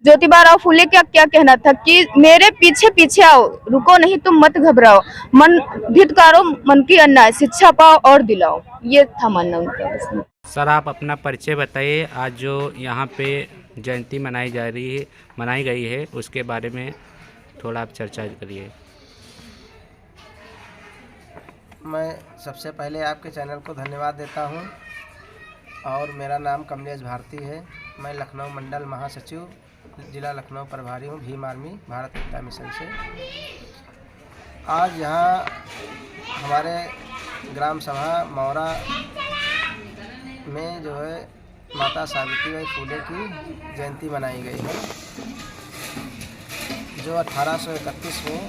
ज्योतिबा राव फूले का क्या कहना था कि मेरे पीछे पीछे आओ, रुको नहीं तुम मत घबराओ, मन धिक्कारो मन की अन्याय, शिक्षा पाओ और दिलाओ, ये था मानना उनका। सर आप अपना परिचय बताइए। आज जो यहाँ पे जयंती मनाई गई है उसके बारे में थोड़ा आप चर्चा करिए। मैं सबसे पहले आपके चैनल को धन्यवाद देता हूं और मेरा नाम कमलेश भारती है। मैं लखनऊ मंडल महासचिव जिला लखनऊ प्रभारी हूं, भीम आर्मी भारत एकता मिशन से। आज यहाँ हमारे ग्राम सभा मौरा में जो है माता सावित्रीबाई फूले की जयंती मनाई गई है, जो 1831 में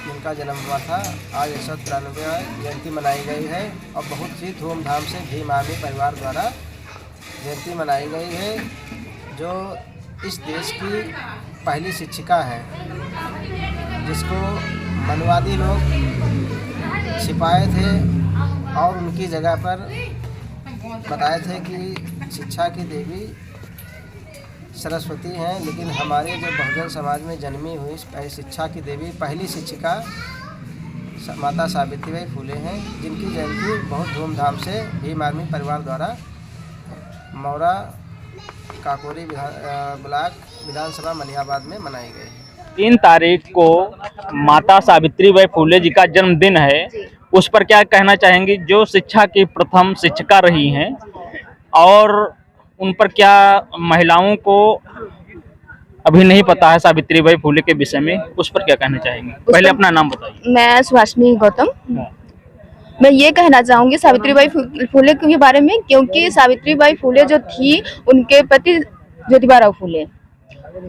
जिनका जन्म हुआ था। आज 193 जयंती मनाई गई है और बहुत ही धूमधाम से भीम आर्मी परिवार द्वारा जयंती मनाई गई है, जो इस देश की पहली शिक्षिका है, जिसको मनवादी लोग छिपाए थे और उनकी जगह पर बताए थे कि शिक्षा की देवी सरस्वती हैं, लेकिन हमारे जो बहुजन समाज में जन्मी हुई शिक्षा की देवी पहली शिक्षिका माता सावित्रीबाई फूले हैं, जिनकी जयंती बहुत धूमधाम से भीम आर्मी परिवार द्वारा मौरा काकोरी ब्लॉक विधानसभा मलिहाबाद में मनाई गई है। 3 तारीख को माता सावित्रीबाई फूले जी का जन्मदिन है, उस पर क्या कहना चाहेंगी? जो शिक्षा की प्रथम शिक्षिका रही हैं और उन पर क्या महिलाओं को अभी नहीं पता है सावित्रीबाई फूले के विषय में, उस पर क्या कहना चाहेंगे? पहले अपना नाम बताइए। मैं सुभाषिनी गौतम। मैं ये कहना चाहूंगी सावित्रीबाई फूले के बारे में, क्योंकि सावित्रीबाई फूले जो थी उनके पति ज्योतिबा राव फूले,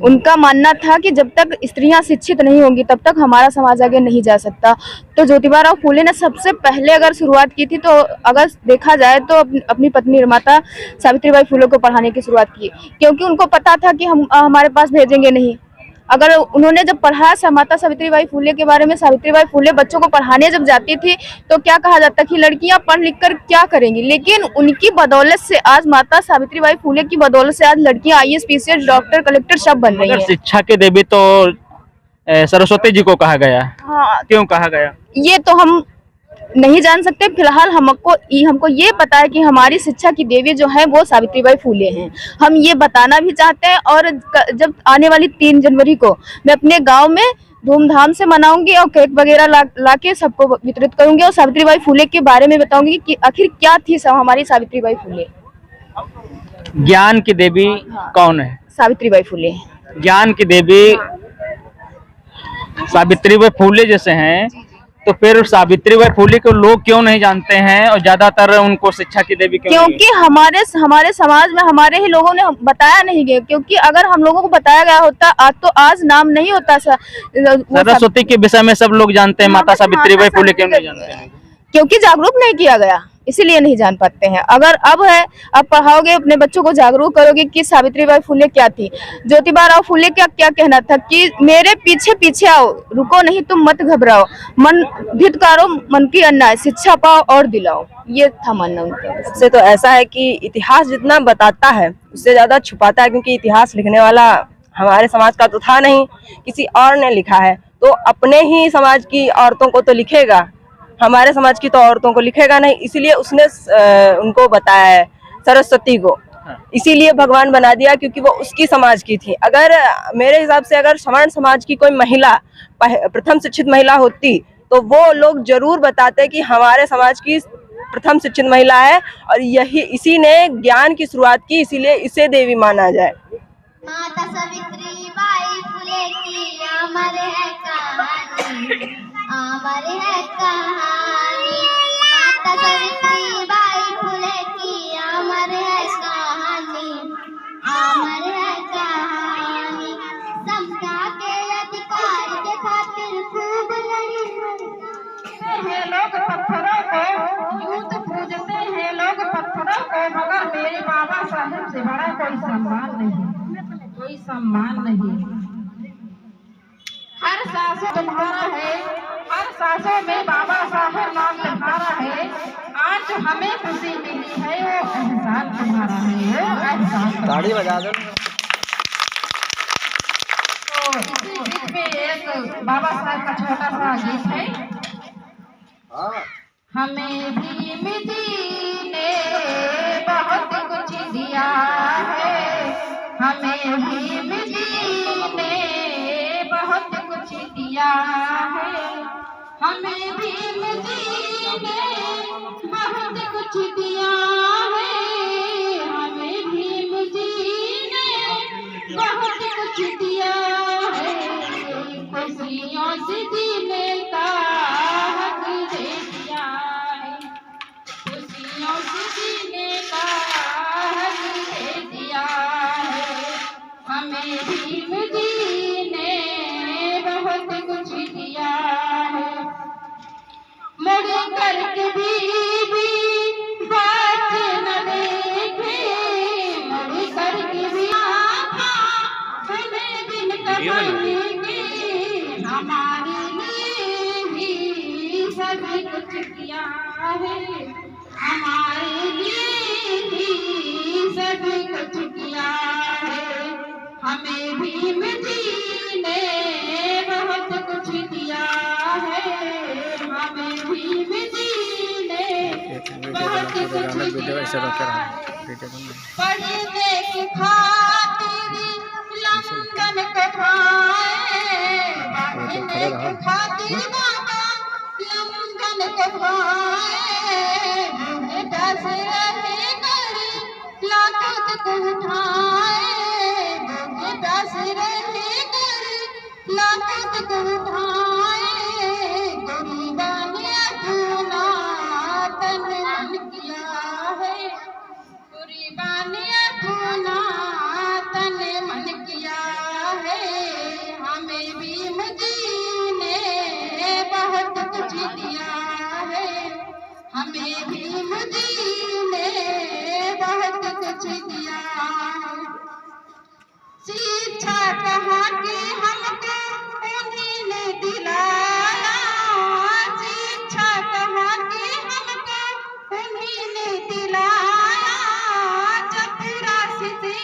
उनका मानना था कि जब तक स्त्रियां शिक्षित नहीं होंगी तब तक हमारा समाज आगे नहीं जा सकता। तो ज्योतिबा राव फूले ने सबसे पहले अगर शुरुआत की थी, तो अगर देखा जाए तो अपनी पत्नी माता सावित्रीबाई फूले को पढ़ाने की शुरुआत की, क्योंकि उनको पता था कि हम हमारे पास भेजेंगे नहीं। अगर उन्होंने जब पढ़ा माता सावित्रीबाई फूले के बारे में, सावित्रीबाई फूले बच्चों को पढ़ाने जब जाती थी तो क्या कहा जाता कि लड़कियां पढ़ लिख कर क्या करेंगी, लेकिन उनकी बदौलत से आज माता सावित्रीबाई फूले की बदौलत से आज लड़कियां IAS PCS डॉक्टर कलेक्टर सब बन रही हैं। शिक्षा के देवी तो सरस्वती जी को कहा गया। हाँ, क्यों कहा गया ये तो हम नहीं जान सकते। फिलहाल हमको ये पता है कि हमारी शिक्षा की देवी जो है वो सावित्रीबाई फूले हैं। हम ये बताना भी चाहते हैं और जब आने वाली 3 जनवरी को मैं अपने गांव में धूमधाम से मनाऊंगी और केक वगैरह लाके सबको वितरित करूंगी और सावित्रीबाई फूले के बारे में बताऊंगी कि आखिर क्या थी हमारी सावित्रीबाई फूले। ज्ञान की देवी कौन है? सावित्रीबाई फूले। ज्ञान की देवी सावित्रीबाई फूले जैसे हैं, तो फिर सावित्रीबाई फूले को लोग क्यों नहीं जानते हैं और ज्यादातर उनको शिक्षा की देवी क्यों? क्योंकि हमारे समाज में हमारे ही लोगों ने बताया नहीं गया, क्योंकि अगर हम लोगों को बताया गया होता तो आज नाम नहीं होता। सरस्वती के विषय में सब लोग जानते हैं, माता सावित्रीबाई फूले क्यों नहीं जानते हैं? क्योंकि जागरूक नहीं किया गया, इसीलिए नहीं जान पाते हैं। अगर अब पढ़ाओगे, अपने बच्चों को जागरूक करोगे कि सावित्रीबाई फूले क्या थी, ज्योतिबा राव फूले का क्या कहना था कि मेरे पीछे पीछे आओ, रुको नहीं तुम मत घबराओ, मन धिक्कारो मन की अन्याय, शिक्षा पाओ और दिलाओ, ये था मानना उनका। इससे तो ऐसा है कि इतिहास जितना बताता है उससे ज्यादा छुपाता है, क्योंकि इतिहास लिखने वाला हमारे समाज का तो था नहीं, किसी और ने लिखा है। तो अपने ही समाज की औरतों को तो लिखेगा, हमारे समाज की तो औरतों को लिखेगा नहीं, इसीलिए उसने उनको बताया है सरस्वती को, इसीलिए भगवान बना दिया, क्योंकि वो उसकी समाज की थी। अगर मेरे हिसाब से अगर सवर्ण समाज की कोई महिला प्रथम शिक्षित महिला होती तो वो लोग जरूर बताते कि हमारे समाज की प्रथम शिक्षित महिला है और इसी ने ज्ञान की शुरुआत की, इसीलिए इसे देवी माना जाए। माता सावित्रीबाई फूले की अमर है कहानी, अमर है कहानी, माता सावित्रीबाई फूले की अमर है कहानी, अमर है कहानी। समता के अधिकार के खातिर खूब लड़ी हैं लोग पत्थरों को, यूं पूजते हैं लोग पत्थरों को, मगर मेरे बाबा साहब से बड़ा कोई सम्मान नहीं, कोई सम्मान नहीं। हर सांसों तुम्हारा है, हर सांसों में बाबा साहब नाम तुम्हारा है, आज जो हमें खुशी मिली है वो एहसान तुम्हारा है, वो एहसान। ताड़ी बजा दो। इसी गीत में एक बाबा साहब का छोटा सा गीत है। हमें भीम जी ने बहुत कुछ दिया है, हमें भीम जी ने बहुत कुछ दिया है, हमें भीम जी ने बहुत कुछ दिया है, हमें भीम जी ने बहुत कुछ दिया है, खुशियों से जीने का हक दे दिया है, खुशियों से जीने का हक दे दिया है, हमें भीम जी ने बहुत कुछ दिया है। मुड़ करके भी बात न देखे, मुड़ करके भी उन्हें दिन कमाएंगे, हमारे लिए भी सभी कुछ किया है, हमारे लिए भी सभी कुछ किया है, हमें भीम जी ने बहुत कुछ दिया है, हमें भीम जी ने बहुत कुछ दिया है। पढ़ने की खातिर लंदन कटवाए, पढ़ने की खातिर बाबा लंदन कटवाए, दस रहे कर लाखों तक उठाए, दस रहे कर लाखों तक उठाए, गरीबा ने अपना तन मन किया है, गरीबा ने अपना तन मन किया है, हमें भीम जी ने बहुत कुछ दिया है, हमें भीम जी ने बहुत कुछ दिया है। शिक्षा कहाँ की हमको उन्हीं ने दिलाया, शिक्षा कहाँ की हमको उन्हीं ने दिलाया, चपरासी से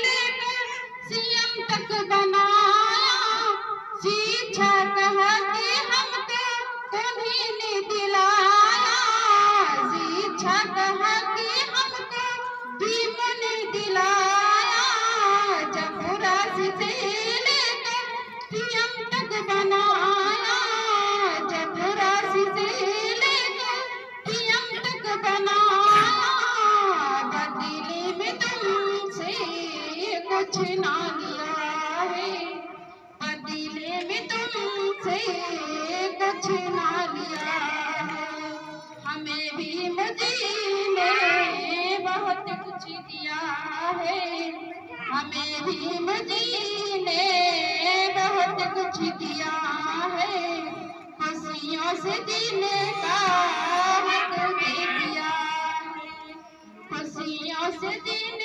लेकर सीएम तक बनाया, शिक्षा कहाँ की हमको उन्हीं ने दिलाया, शिक्षा कहाँ की हमको भीम ने दिलाया, चपरासी से लेकर सीएम तक बनाया, चपरासी से लेकर सीएम तक बनाया, बदले में तुमसे कुछ ना लिया है, बदले में तुमसे कुछ ना लिया है, हमें भीम जी ने बहुत कुछ दिया है, हमें भीम जी ने बहुत कुछ दिया है, खुशियों से जीने का हक दे दिया है, खुशियों से जीने